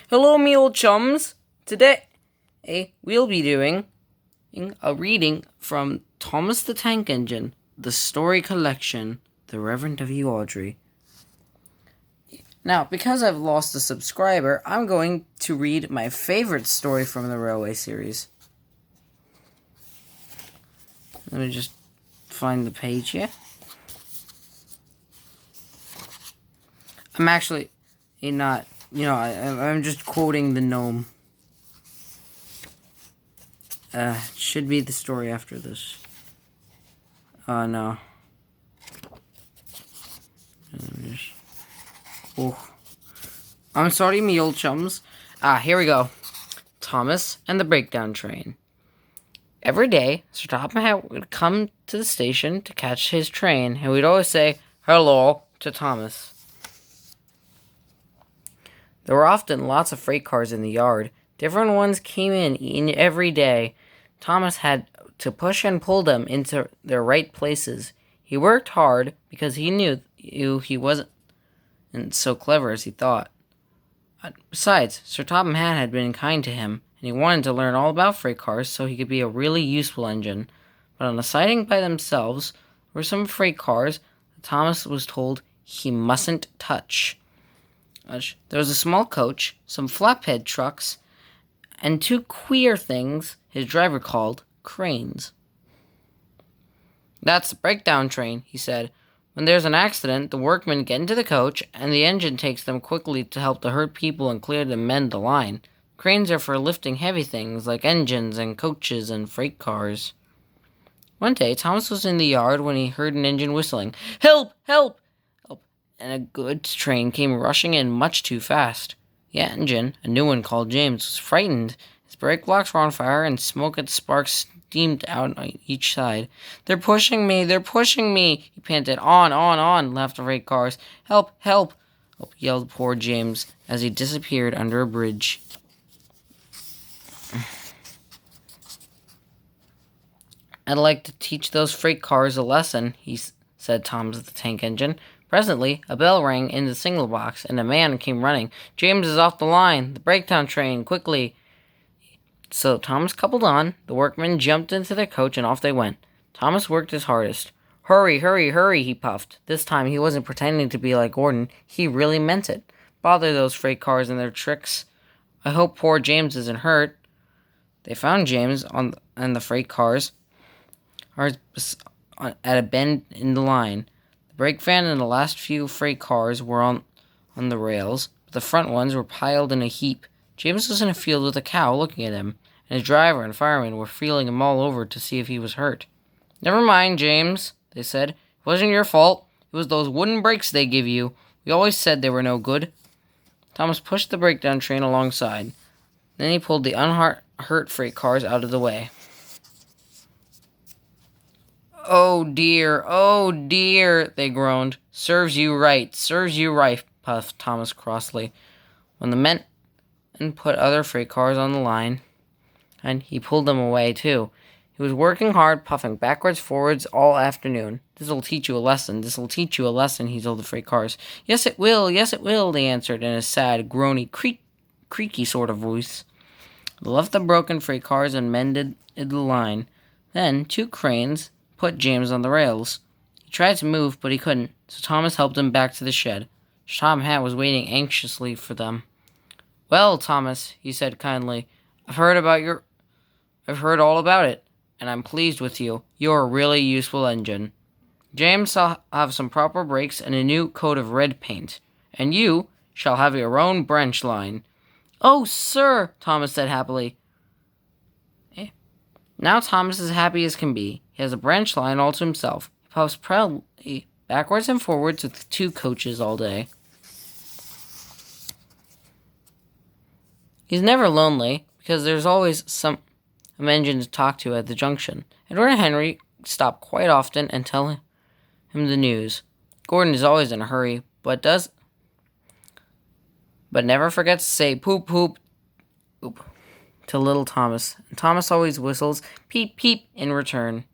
Hello, me old chums. Today, we'll be doing a reading from Thomas the Tank Engine, the story collection, The Reverend W. Audrey. Now, because I've lost a subscriber, I'm going to read my favorite story from the Railway series. Let me just find the page here. I'm actually not, I'm just quoting the gnome. Should be the story after this. Oh, no. Oh. I'm sorry, me old chums. Here we go. Thomas and the Breakdown Train. Every day, Sir Topham Hatt would come to the station to catch his train, and we'd always say, "Hello," to Thomas. There were often lots of freight cars in the yard. Different ones came in every day. Thomas had to push and pull them into their right places. He worked hard because he knew he wasn't so clever as he thought. Besides, Sir Topham Hatt had been kind to him, and he wanted to learn all about freight cars so he could be a really useful engine. But on a siding by themselves were some freight cars that Thomas was told he mustn't touch. There was a small coach, some flatbed trucks, and two queer things his driver called cranes. "That's the breakdown train," he said. "When there's an accident, the workmen get into the coach, and the engine takes them quickly to help the hurt people and clear and mend the line. Cranes are for lifting heavy things like engines and coaches and freight cars." One day, Thomas was in the yard when he heard an engine whistling. "Help! Help! Help!" And a goods train came rushing in much too fast. The engine, a new one called James, was frightened. His brake blocks were on fire, and smoke and sparks steamed out on each side. "They're pushing me! They're pushing me!" he panted. On, laughed the freight cars. "Help! Help!" Yelled poor James as he disappeared under a bridge. "I'd like to teach those freight cars a lesson," said Thomas the Tank Engine. Presently, a bell rang in the signal box, and a man came running. "James is off the line! The breakdown train! Quickly!" So Thomas coupled on, the workmen jumped into their coach, and off they went. Thomas worked his hardest. "Hurry, hurry, hurry," he puffed. This time he wasn't pretending to be like Gordon. He really meant it. Bother those freight cars and their tricks. I hope poor James isn't hurt. They found James on the freight cars at a bend in the line. The brake van and the last few freight cars were on the rails, but the front ones were piled in a heap. James was in a field with a cow looking at him, and his driver and fireman were feeling him all over to see if he was hurt. "Never mind, James," they said. "It wasn't your fault. It was those wooden brakes they give you. We always said they were no good." Thomas pushed the breakdown train alongside. Then he pulled the unhurt freight cars out of the way. "Oh dear," they groaned. Serves you right, puffed Thomas crossly. When the men put other freight cars on the line, and he pulled them away too. He was working hard, puffing backwards, forwards all afternoon. "This'll teach you a lesson, this'll teach you a lesson," he told the freight cars. Yes, it will, they answered in a sad, groany, creaky sort of voice. They left the broken freight cars and mended the line. Then two cranes put James on the rails. He tried to move, but he couldn't, so Thomas helped him back to the shed. Tom Hat was waiting anxiously for them. "Well, Thomas," he said kindly, I've heard all about it, and I'm pleased with you. You're a really useful engine. James shall have some proper brakes and a new coat of red paint, and you shall have your own branch line." "Oh, sir," Thomas said happily. Now Thomas is happy as can be. He has a branch line all to himself. He puffs proudly backwards and forwards with two coaches all day. He's never lonely, because there's always some engine to talk to at the junction. Edward and Henry stop quite often and tell him the news. Gordon is always in a hurry, but never forgets to say poop poop oop to little Thomas, and Thomas always whistles peep peep in return.